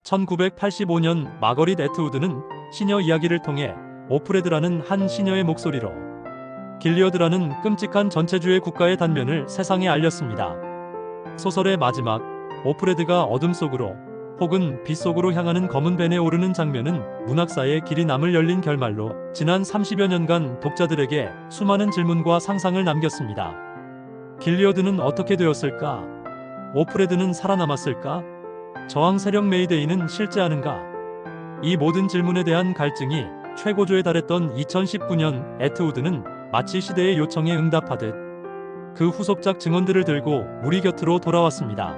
1985년 마거릿 애트우드는 시녀 이야기를 통해 오프레드라는 한 시녀의 목소리로 길리어드라는 끔찍한 전체주의 국가의 단면을 세상에 알렸습니다. 소설의 마지막, 오프레드가 어둠 속으로 혹은 빛 속으로 향하는 검은 벤에 오르는 장면은 문학사에 길이 남을 열린 결말로 지난 30여 년간 독자들에게 수많은 질문과 상상을 남겼습니다. 길리어드는 어떻게 되었을까? 오프레드는 살아남았을까? 저항 세력 메이데이는 실제하는가? 이 모든 질문에 대한 갈증이 최고조에 달했던 2019년 애트우드는 마치 시대의 요청에 응답하듯 그 후속작 증언들을 들고 우리 곁으로 돌아왔습니다.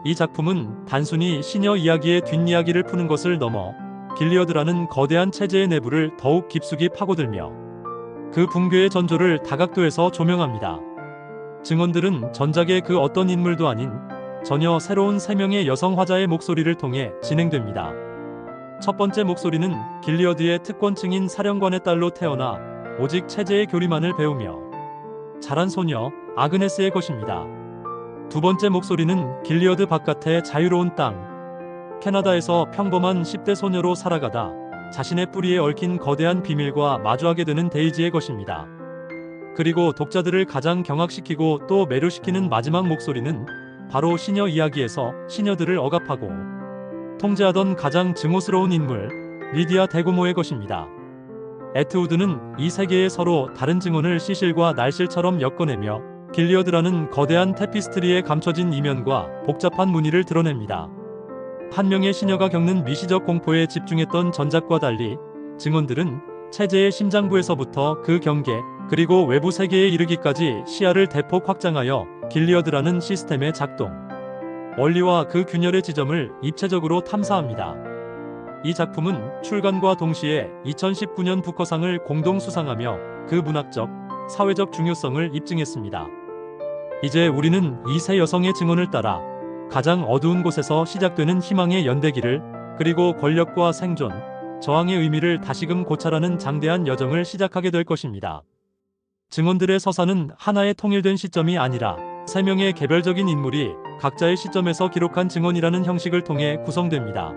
이 작품은 단순히 시녀 이야기의 뒷이야기를 푸는 것을 넘어 길리어드라는 거대한 체제의 내부를 더욱 깊숙이 파고들며 그 붕괴의 전조를 다각도에서 조명합니다. 증언들은 전작의 그 어떤 인물도 아닌 전혀 새로운 세 명의 여성 화자의 목소리를 통해 진행됩니다. 첫 번째 목소리는 길리어드의 특권층인 사령관의 딸로 태어나 오직 체제의 교리만을 배우며 자란 소녀 아그네스의 것입니다. 두 번째 목소리는 길리어드 바깥의 자유로운 땅, 캐나다에서 평범한 10대 소녀로 살아가다 자신의 뿌리에 얽힌 거대한 비밀과 마주하게 되는 데이지의 것입니다. 그리고 독자들을 가장 경악시키고 또 매료시키는 마지막 목소리는 바로 시녀 이야기에서 시녀들을 억압하고 통제하던 가장 증오스러운 인물, 리디아 데고모의 것입니다. 애트우드는 이 세 개의 서로 다른 증언을 시실과 날실처럼 엮어내며 길리어드라는 거대한 테피스트리에 감춰진 이면과 복잡한 무늬를 드러냅니다. 한 명의 시녀가 겪는 미시적 공포에 집중했던 전작과 달리 증언들은 체제의 심장부에서부터 그 경계, 그리고 외부 세계에 이르기까지 시야를 대폭 확장하여 길리어드라는 시스템의 작동, 원리와 그 균열의 지점을 입체적으로 탐사합니다. 이 작품은 출간과 동시에 2019년 부커상을 공동 수상하며 그 문학적, 사회적 중요성을 입증했습니다. 이제 우리는 이 세 여성의 증언을 따라 가장 어두운 곳에서 시작되는 희망의 연대기를, 그리고 권력과 생존, 저항의 의미를 다시금 고찰하는 장대한 여정을 시작하게 될 것입니다. 증언들의 서사는 하나의 통일된 시점이 아니라 세 명의 개별적인 인물이 각자의 시점에서 기록한 증언이라는 형식을 통해 구성됩니다.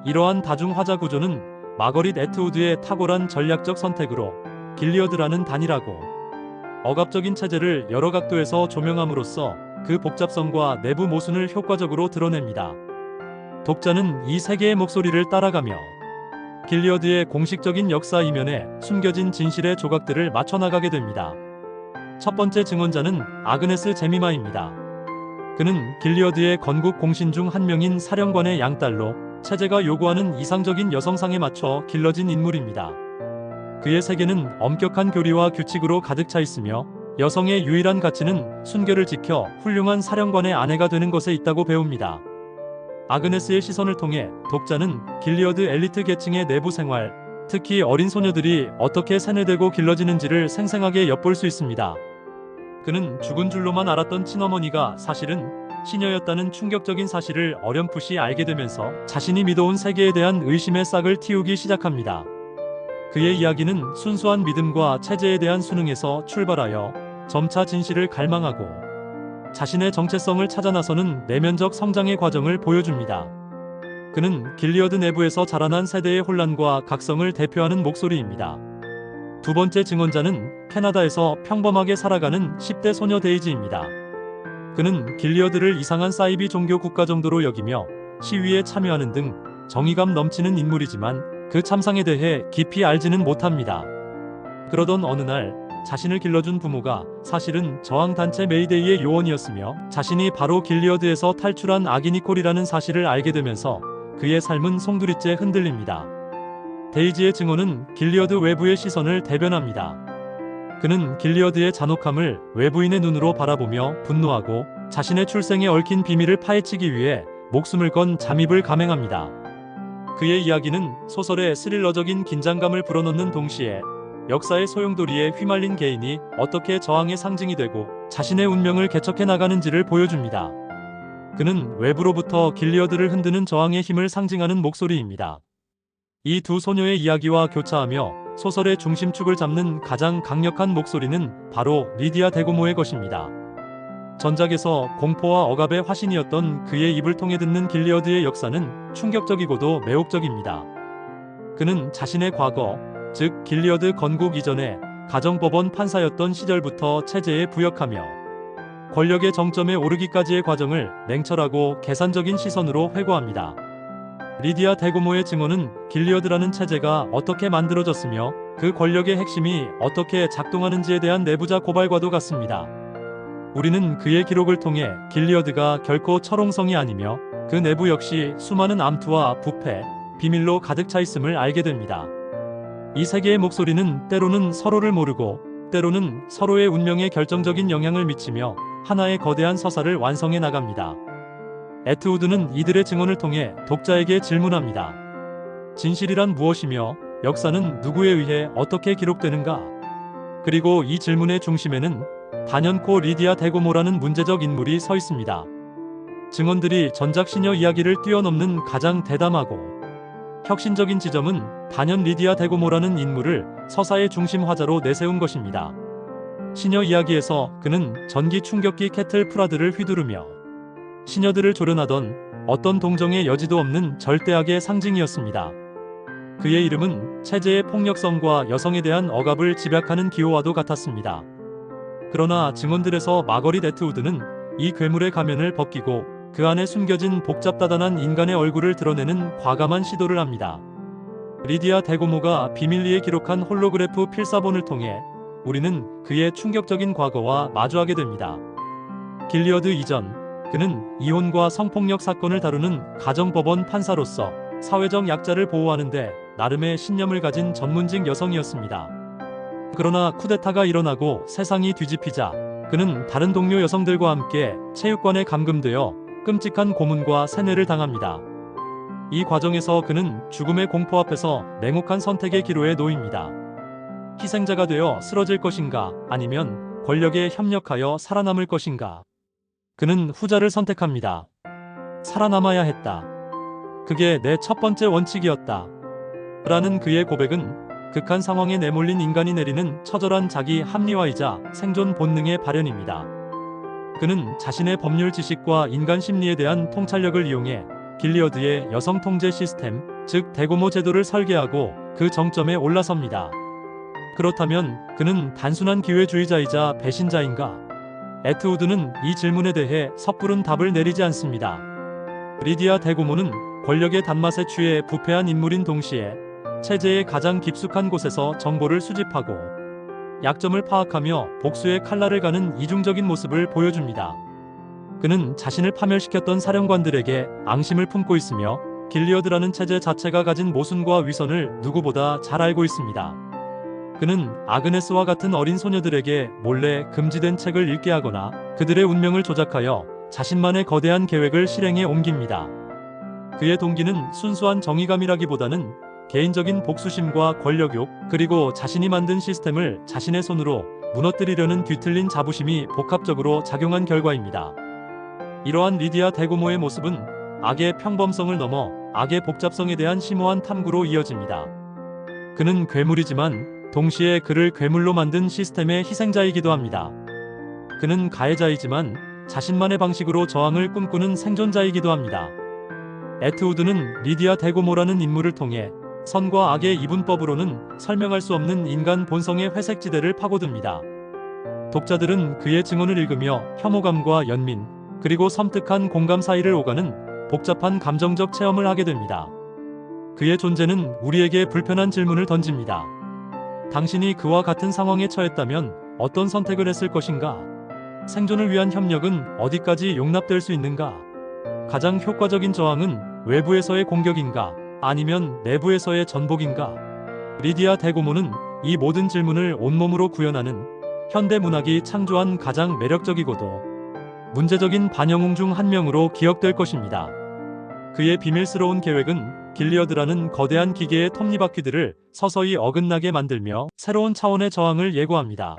이러한 다중 화자 구조는 마거릿 애트우드의 탁월한 전략적 선택으로 길리어드라는 단일하고 억압적인 체제를 여러 각도에서 조명함으로써 그 복잡성과 내부 모순을 효과적으로 드러냅니다. 독자는 이 세 개의 목소리를 따라가며 길리어드의 공식적인 역사 이면에 숨겨진 진실의 조각들을 맞춰나가게 됩니다. 첫 번째 증언자는 아그네스 제미마입니다. 그는 길리어드의 건국 공신 중 한 명인 사령관의 양딸로 체제가 요구하는 이상적인 여성상에 맞춰 길러진 인물입니다. 그의 세계는 엄격한 교리와 규칙으로 가득 차 있으며 여성의 유일한 가치는 순결을 지켜 훌륭한 사령관의 아내가 되는 것에 있다고 배웁니다. 아그네스의 시선을 통해 독자는 길리어드 엘리트 계층의 내부 생활, 특히 어린 소녀들이 어떻게 세뇌되고 길러지는지를 생생하게 엿볼 수 있습니다. 그는 죽은 줄로만 알았던 친어머니가 사실은 시녀였다는 충격적인 사실을 어렴풋이 알게 되면서 자신이 믿어온 세계에 대한 의심의 싹을 틔우기 시작합니다. 그의 이야기는 순수한 믿음과 체제에 대한 순응에서 출발하여 점차 진실을 갈망하고 자신의 정체성을 찾아 나서는 내면적 성장의 과정을 보여줍니다. 그는 길리어드 내부에서 자라난 세대의 혼란과 각성을 대표하는 목소리입니다. 두 번째 증언자는 캐나다에서 평범하게 살아가는 10대 소녀 데이지입니다. 그는 길리어드를 이상한 사이비 종교 국가 정도로 여기며 시위에 참여하는 등 정의감 넘치는 인물이지만 그 참상에 대해 깊이 알지는 못합니다. 그러던 어느 날 자신을 길러준 부모가 사실은 저항단체 메이데이의 요원이었으며 자신이 바로 길리어드에서 탈출한 아기 니콜이라는 사실을 알게 되면서 그의 삶은 송두리째 흔들립니다. 데이지의 증언은 길리어드 외부의 시선을 대변합니다. 그는 길리어드의 잔혹함을 외부인의 눈으로 바라보며 분노하고 자신의 출생에 얽힌 비밀을 파헤치기 위해 목숨을 건 잠입을 감행합니다. 그의 이야기는 소설의 스릴러적인 긴장감을 불어넣는 동시에 역사의 소용돌이에 휘말린 개인이 어떻게 저항의 상징이 되고 자신의 운명을 개척해 나가는지를 보여줍니다. 그는 외부로부터 길리어드를 흔드는 저항의 힘을 상징하는 목소리입니다. 이 두 소녀의 이야기와 교차하며 소설의 중심축을 잡는 가장 강력한 목소리는 바로 리디아 데고모의 것입니다. 전작에서 공포와 억압의 화신이었던 그의 입을 통해 듣는 길리어드의 역사는 충격적이고도 매혹적입니다. 그는 자신의 과거, 즉 길리어드 건국 이전에 가정법원 판사였던 시절부터 체제에 부역하며 권력의 정점에 오르기까지의 과정을 냉철하고 계산적인 시선으로 회고합니다. 리디아 데고모의 증언은 길리어드라는 체제가 어떻게 만들어졌으며 그 권력의 핵심이 어떻게 작동하는지에 대한 내부자 고발과도 같습니다. 우리는 그의 기록을 통해 길리어드가 결코 철옹성이 아니며 그 내부 역시 수많은 암투와 부패, 비밀로 가득 차 있음을 알게 됩니다. 이 세 개의 목소리는 때로는 서로를 모르고 때로는 서로의 운명에 결정적인 영향을 미치며 하나의 거대한 서사를 완성해 나갑니다. 에트우드는 이들의 증언을 통해 독자에게 질문합니다. 진실이란 무엇이며 역사는 누구에 의해 어떻게 기록되는가? 그리고 이 질문의 중심에는 단연코 리디아 데고모라는 문제적 인물이 서 있습니다. 증언들이 전작 시녀 이야기를 뛰어넘는 가장 대담하고 혁신적인 지점은 단연 리디아 데고모라는 인물을 서사의 중심 화자로 내세운 것입니다. 시녀 이야기에서 그는 전기 충격기 캐틀 프라드를 휘두르며 시녀들을 조련하던 어떤 동정의 여지도 없는 절대악의 상징이었습니다. 그의 이름은 체제의 폭력성과 여성에 대한 억압을 집약하는 기호와도 같았습니다. 그러나 증언들에서 마거릿 에트우드는 이 괴물의 가면을 벗기고 그 안에 숨겨진 복잡다단한 인간의 얼굴을 드러내는 과감한 시도를 합니다. 리디아 데고모가 비밀리에 기록한 홀로그래프 필사본을 통해 우리는 그의 충격적인 과거와 마주하게 됩니다. 길리어드 이전, 그는 이혼과 성폭력 사건을 다루는 가정법원 판사로서 사회적 약자를 보호하는데 나름의 신념을 가진 전문직 여성이었습니다. 그러나 쿠데타가 일어나고 세상이 뒤집히자 그는 다른 동료 여성들과 함께 체육관에 감금되어 끔찍한 고문과 세뇌를 당합니다. 이 과정에서 그는 죽음의 공포 앞에서 냉혹한 선택의 기로에 놓입니다. 희생자가 되어 쓰러질 것인가 아니면 권력에 협력하여 살아남을 것인가. 그는 후자를 선택합니다. 살아남아야 했다. 그게 내 첫 번째 원칙이었다. 라는 그의 고백은 극한 상황에 내몰린 인간이 내리는 처절한 자기 합리화이자 생존 본능의 발현입니다. 그는 자신의 법률 지식과 인간 심리에 대한 통찰력을 이용해 길리어드의 여성 통제 시스템, 즉 데고모 제도를 설계하고 그 정점에 올라섭니다. 그렇다면 그는 단순한 기회주의자이자 배신자인가? 에트우드는 이 질문에 대해 섣부른 답을 내리지 않습니다. 리디아 데고모는 권력의 단맛에 취해 부패한 인물인 동시에 체제의 가장 깊숙한 곳에서 정보를 수집하고 약점을 파악하며 복수의 칼날을 가는 이중적인 모습을 보여줍니다. 그는 자신을 파멸시켰던 사령관들에게 앙심을 품고 있으며 길리어드라는 체제 자체가 가진 모순과 위선을 누구보다 잘 알고 있습니다. 그는 아그네스와 같은 어린 소녀들에게 몰래 금지된 책을 읽게 하거나 그들의 운명을 조작하여 자신만의 거대한 계획을 실행에 옮깁니다. 그의 동기는 순수한 정의감이라기보다는 개인적인 복수심과 권력욕, 그리고 자신이 만든 시스템을 자신의 손으로 무너뜨리려는 뒤틀린 자부심이 복합적으로 작용한 결과입니다. 이러한 리디아 데고모의 모습은 악의 평범성을 넘어 악의 복잡성에 대한 심오한 탐구로 이어집니다. 그는 괴물이지만 동시에 그를 괴물로 만든 시스템의 희생자이기도 합니다. 그는 가해자이지만 자신만의 방식으로 저항을 꿈꾸는 생존자이기도 합니다. 에트우드는 리디아 데고모라는 인물을 통해 선과 악의 이분법으로는 설명할 수 없는 인간 본성의 회색지대를 파고듭니다. 독자들은 그의 증언을 읽으며 혐오감과 연민, 그리고 섬뜩한 공감 사이를 오가는 복잡한 감정적 체험을 하게 됩니다. 그의 존재는 우리에게 불편한 질문을 던집니다. 당신이 그와 같은 상황에 처했다면 어떤 선택을 했을 것인가? 생존을 위한 협력은 어디까지 용납될 수 있는가? 가장 효과적인 저항은 외부에서의 공격인가? 아니면 내부에서의 전복인가? 리디아 데고모는 이 모든 질문을 온몸으로 구현하는 현대 문학이 창조한 가장 매력적이고도 문제적인 반영웅 중 한 명으로 기억될 것입니다. 그의 비밀스러운 계획은 길리어드라는 거대한 기계의 톱니바퀴들을 서서히 어긋나게 만들며 새로운 차원의 저항을 예고합니다.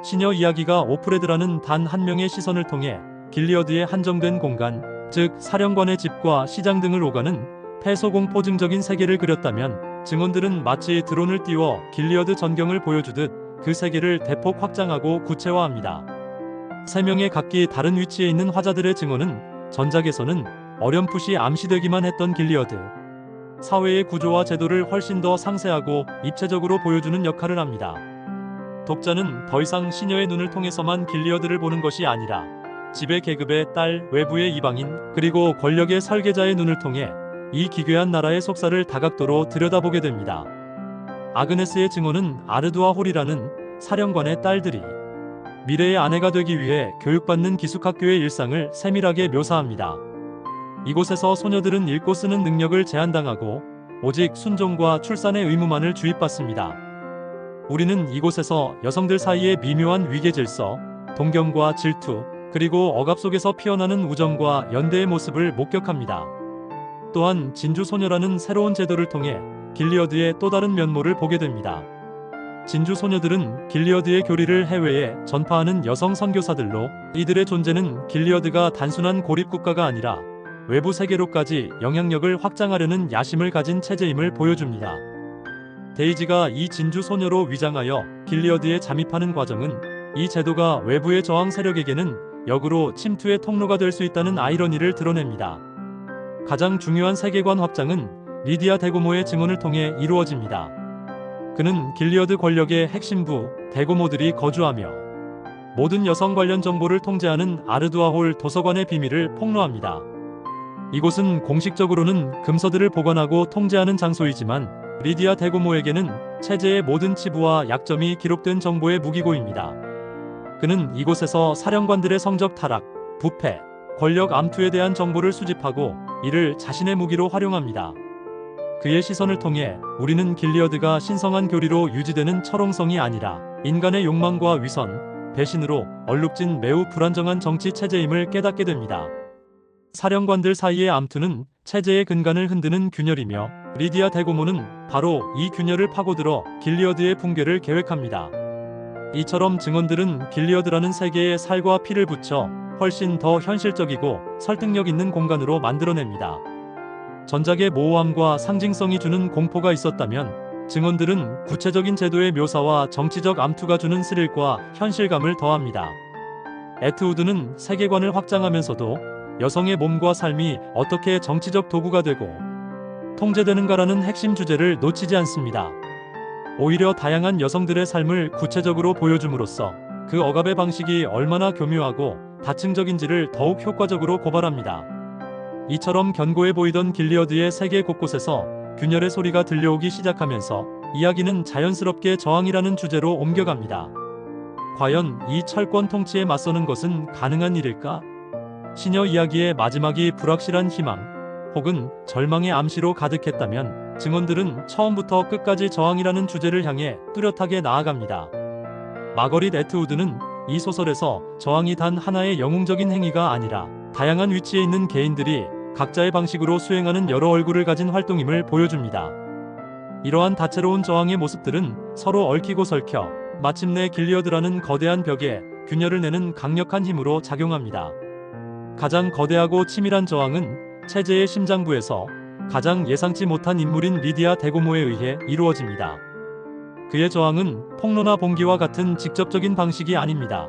시녀 이야기가 오프레드라는 단 한 명의 시선을 통해 길리어드의 한정된 공간, 즉 사령관의 집과 시장 등을 오가는 폐소공포증적인 세계를 그렸다면 증언들은 마치 드론을 띄워 길리어드 전경을 보여주듯 그 세계를 대폭 확장하고 구체화합니다. 3명의 각기 다른 위치에 있는 화자들의 증언은 전작에서는 어렴풋이 암시되기만 했던 길리어드 사회의 구조와 제도를 훨씬 더 상세하고 입체적으로 보여주는 역할을 합니다. 독자는 더 이상 시녀의 눈을 통해서만 길리어드를 보는 것이 아니라 지배 계급의 딸, 외부의 이방인, 그리고 권력의 설계자의 눈을 통해 이 기괴한 나라의 속살을 다각도로 들여다보게 됩니다. 아그네스의 증언은 아르두아 홀이라는 사령관의 딸들이 미래의 아내가 되기 위해 교육받는 기숙학교의 일상을 세밀하게 묘사합니다. 이곳에서 소녀들은 읽고 쓰는 능력을 제한당하고 오직 순종과 출산의 의무만을 주입받습니다. 우리는 이곳에서 여성들 사이의 미묘한 위계질서, 동경과 질투, 그리고 억압 속에서 피어나는 우정과 연대의 모습을 목격합니다. 또한 진주소녀라는 새로운 제도를 통해 길리어드의 또 다른 면모를 보게 됩니다. 진주소녀들은 길리어드의 교리를 해외에 전파하는 여성 선교사들로 이들의 존재는 길리어드가 단순한 고립국가가 아니라 외부 세계로까지 영향력을 확장하려는 야심을 가진 체제임을 보여줍니다. 데이지가 이 진주소녀로 위장하여 길리어드에 잠입하는 과정은 이 제도가 외부의 저항 세력에게는 역으로 침투의 통로가 될 수 있다는 아이러니를 드러냅니다. 가장 중요한 세계관 확장은 리디아 데고모의 증언을 통해 이루어집니다. 그는 길리어드 권력의 핵심부 데고모들이 거주하며 모든 여성 관련 정보를 통제하는 아르두아홀 도서관의 비밀을 폭로합니다. 이곳은 공식적으로는 금서들을 보관하고 통제하는 장소이지만 리디아 데고모에게는 체제의 모든 치부와 약점이 기록된 정보의 무기고입니다. 그는 이곳에서 사령관들의 성적 타락, 부패, 권력 암투에 대한 정보를 수집하고 이를 자신의 무기로 활용합니다. 그의 시선을 통해 우리는 길리어드가 신성한 교리로 유지되는 철옹성이 아니라 인간의 욕망과 위선, 배신으로 얼룩진 매우 불안정한 정치 체제임을 깨닫게 됩니다. 사령관들 사이의 암투는 체제의 근간을 흔드는 균열이며 리디아 데고모는 바로 이 균열을 파고들어 길리어드의 붕괴를 계획합니다. 이처럼 증언들은 길리어드라는 세계에 살과 피를 붙여 훨씬 더 현실적이고 설득력 있는 공간으로 만들어냅니다. 전작의 모호함과 상징성이 주는 공포가 있었다면 증언들은 구체적인 제도의 묘사와 정치적 암투가 주는 스릴과 현실감을 더합니다. 에트우드는 세계관을 확장하면서도 여성의 몸과 삶이 어떻게 정치적 도구가 되고 통제되는가라는 핵심 주제를 놓치지 않습니다. 오히려 다양한 여성들의 삶을 구체적으로 보여줌으로써 그 억압의 방식이 얼마나 교묘하고 다층적인지를 더욱 효과적으로 고발합니다. 이처럼 견고해 보이던 길리어드의 세계 곳곳에서 균열의 소리가 들려오기 시작하면서 이야기는 자연스럽게 저항이라는 주제로 옮겨갑니다. 과연 이 철권 통치에 맞서는 것은 가능한 일일까? 시녀 이야기의 마지막이 불확실한 희망 혹은 절망의 암시로 가득했다면 증언들은 처음부터 끝까지 저항이라는 주제를 향해 뚜렷하게 나아갑니다. 마거릿 애트우드는 이 소설에서 저항이 단 하나의 영웅적인 행위가 아니라 다양한 위치에 있는 개인들이 각자의 방식으로 수행하는 여러 얼굴을 가진 활동임을 보여줍니다. 이러한 다채로운 저항의 모습들은 서로 얽히고 설켜 마침내 길리어드라는 거대한 벽에 균열을 내는 강력한 힘으로 작용합니다. 가장 거대하고 치밀한 저항은 체제의 심장부에서 가장 예상치 못한 인물인 리디아 데고모에 의해 이루어집니다. 그의 저항은 폭로나 봉기와 같은 직접적인 방식이 아닙니다.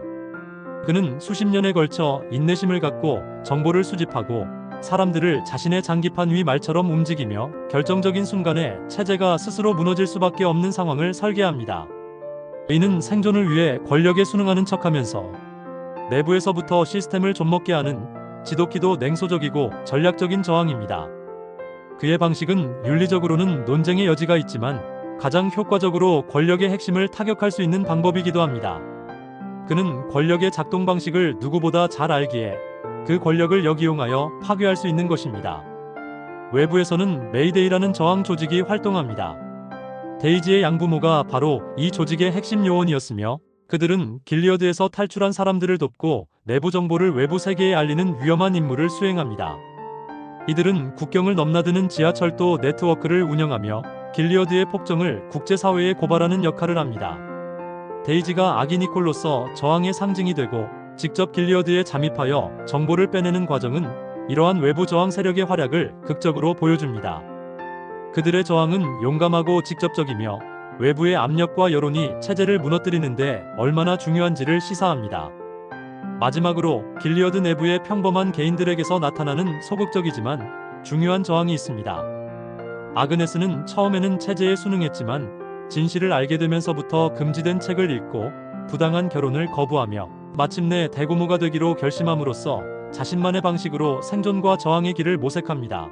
그는 수십 년에 걸쳐 인내심을 갖고 정보를 수집하고 사람들을 자신의 장기판 위 말처럼 움직이며 결정적인 순간에 체제가 스스로 무너질 수밖에 없는 상황을 설계합니다. 이는 생존을 위해 권력에 순응하는 척하면서 내부에서부터 시스템을 좀먹게 하는 지독히도 냉소적이고 전략적인 저항입니다. 그의 방식은 윤리적으로는 논쟁의 여지가 있지만 가장 효과적으로 권력의 핵심을 타격할 수 있는 방법이기도 합니다. 그는 권력의 작동 방식을 누구보다 잘 알기에 그 권력을 역이용하여 파괴할 수 있는 것입니다. 외부에서는 메이데이라는 저항 조직이 활동합니다. 데이지의 양부모가 바로 이 조직의 핵심 요원이었으며 그들은 길리어드에서 탈출한 사람들을 돕고 내부 정보를 외부 세계에 알리는 위험한 임무를 수행합니다. 이들은 국경을 넘나드는 지하철도 네트워크를 운영하며 길리어드의 폭정을 국제사회에 고발하는 역할을 합니다. 데이지가 아기니콜로서 저항의 상징이 되고 직접 길리어드에 잠입하여 정보를 빼내는 과정은 이러한 외부 저항 세력의 활약을 극적으로 보여줍니다. 그들의 저항은 용감하고 직접적이며 외부의 압력과 여론이 체제를 무너뜨리는데 얼마나 중요한지를 시사합니다. 마지막으로 길리어드 내부의 평범한 개인들에게서 나타나는 소극적이지만 중요한 저항이 있습니다. 아그네스는 처음에는 체제에 순응했지만 진실을 알게 되면서부터 금지된 책을 읽고 부당한 결혼을 거부하며 마침내 대고모가 되기로 결심함으로써 자신만의 방식으로 생존과 저항의 길을 모색합니다.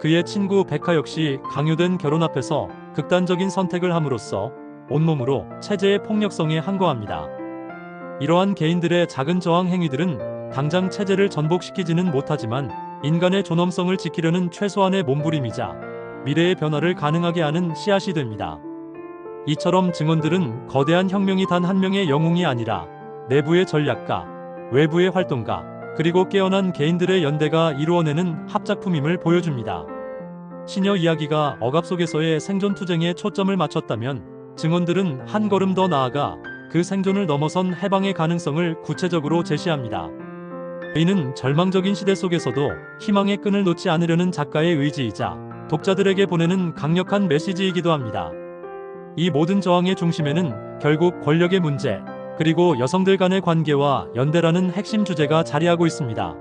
그의 친구 베카 역시 강요된 결혼 앞에서 극단적인 선택을 함으로써 온몸으로 체제의 폭력성에 항거합니다. 이러한 개인들의 작은 저항 행위들은 당장 체제를 전복시키지는 못하지만 인간의 존엄성을 지키려는 최소한의 몸부림이자 미래의 변화를 가능하게 하는 씨앗이 됩니다. 이처럼 증언들은 거대한 혁명이 단 한 명의 영웅이 아니라 내부의 전략가, 외부의 활동가, 그리고 깨어난 개인들의 연대가 이루어내는 합작품임을 보여줍니다. 시녀 이야기가 억압 속에서의 생존 투쟁에 초점을 맞췄다면 증언들은 한 걸음 더 나아가 그 생존을 넘어선 해방의 가능성을 구체적으로 제시합니다. 이는 절망적인 시대 속에서도 희망의 끈을 놓지 않으려는 작가의 의지이자 독자들에게 보내는 강력한 메시지이기도 합니다. 이 모든 저항의 중심에는 결국 권력의 문제, 그리고 여성들 간의 관계와 연대라는 핵심 주제가 자리하고 있습니다.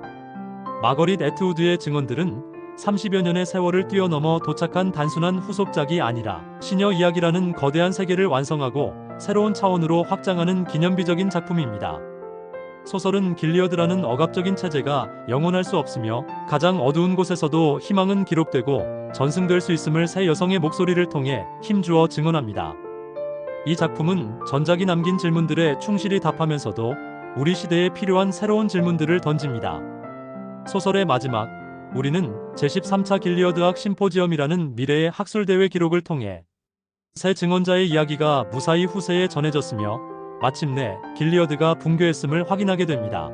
마거릿 애트우드의 증언들은 30여 년의 세월을 뛰어넘어 도착한 단순한 후속작이 아니라 시녀 이야기라는 거대한 세계를 완성하고 새로운 차원으로 확장하는 기념비적인 작품입니다. 소설은 길리어드라는 억압적인 체제가 영원할 수 없으며 가장 어두운 곳에서도 희망은 기록되고 전승될 수 있음을 새 여성의 목소리를 통해 힘주어 증언합니다. 이 작품은 전작이 남긴 질문들에 충실히 답하면서도 우리 시대에 필요한 새로운 질문들을 던집니다. 소설의 마지막, 우리는 제13차 길리어드학 심포지엄이라는 미래의 학술대회 기록을 통해 새 증언자의 이야기가 무사히 후세에 전해졌으며 마침내 길리어드가 붕괴했음을 확인하게 됩니다.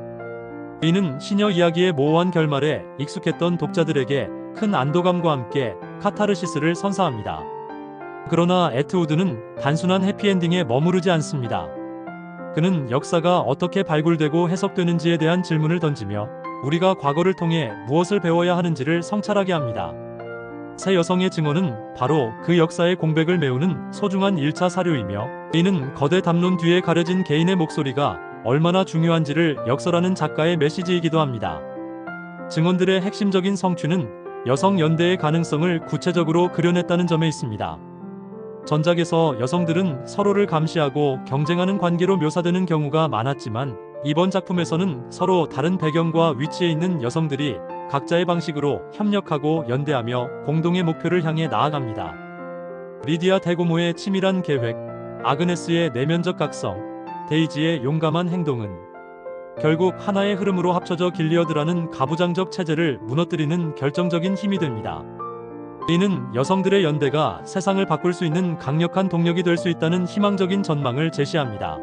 이는 시녀 이야기의 모호한 결말에 익숙했던 독자들에게 큰 안도감과 함께 카타르시스를 선사합니다. 그러나 애트우드는 단순한 해피엔딩에 머무르지 않습니다. 그는 역사가 어떻게 발굴되고 해석되는지에 대한 질문을 던지며 우리가 과거를 통해 무엇을 배워야 하는지를 성찰하게 합니다. 새 여성의 증언은 바로 그 역사의 공백을 메우는 소중한 1차 사료이며 이는 거대 담론 뒤에 가려진 개인의 목소리가 얼마나 중요한지를 역설하는 작가의 메시지이기도 합니다. 증언들의 핵심적인 성취는 여성 연대의 가능성을 구체적으로 그려냈다는 점에 있습니다. 전작에서 여성들은 서로를 감시하고 경쟁하는 관계로 묘사되는 경우가 많았지만 이번 작품에서는 서로 다른 배경과 위치에 있는 여성들이 각자의 방식으로 협력하고 연대하며 공동의 목표를 향해 나아갑니다. 리디아 대고모의 치밀한 계획, 아그네스의 내면적 각성, 데이지의 용감한 행동은 결국 하나의 흐름으로 합쳐져 길리어드라는 가부장적 체제를 무너뜨리는 결정적인 힘이 됩니다. 이는 여성들의 연대가 세상을 바꿀 수 있는 강력한 동력이 될 수 있다는 희망적인 전망을 제시합니다.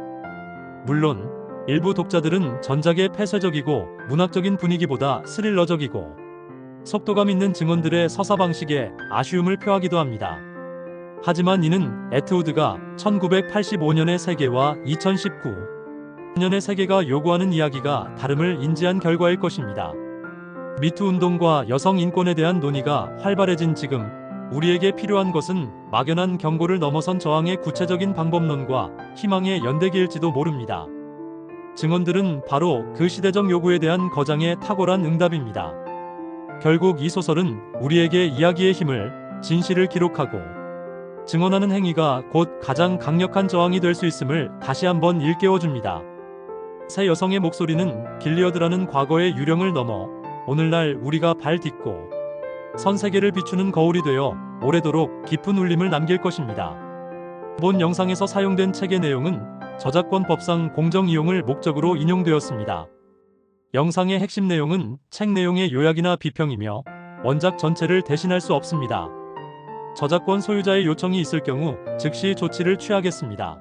물론 일부 독자들은 전작의 폐쇄적이고 문학적인 분위기보다 스릴러적이고 속도감 있는 증언들의 서사 방식에 아쉬움을 표하기도 합니다. 하지만 이는 애트우드가 1985년의 세계와 2019년의 세계가 요구하는 이야기가 다름을 인지한 결과일 것입니다. 미투 운동과 여성 인권에 대한 논의가 활발해진 지금 우리에게 필요한 것은 막연한 경고를 넘어선 저항의 구체적인 방법론과 희망의 연대기일지도 모릅니다. 증언들은 바로 그 시대적 요구에 대한 거장의 탁월한 응답입니다. 결국 이 소설은 우리에게 이야기의 힘을, 진실을 기록하고 증언하는 행위가 곧 가장 강력한 저항이 될 수 있음을 다시 한번 일깨워줍니다. 새 여성의 목소리는 길리어드라는 과거의 유령을 넘어 오늘날 우리가 발 딛고 선 세계를 비추는 거울이 되어 오래도록 깊은 울림을 남길 것입니다. 본 영상에서 사용된 책의 내용은 저작권법상 공정 이용을 목적으로 인용되었습니다. 영상의 핵심 내용은 책 내용의 요약이나 비평이며 원작 전체를 대신할 수 없습니다. 저작권 소유자의 요청이 있을 경우 즉시 조치를 취하겠습니다.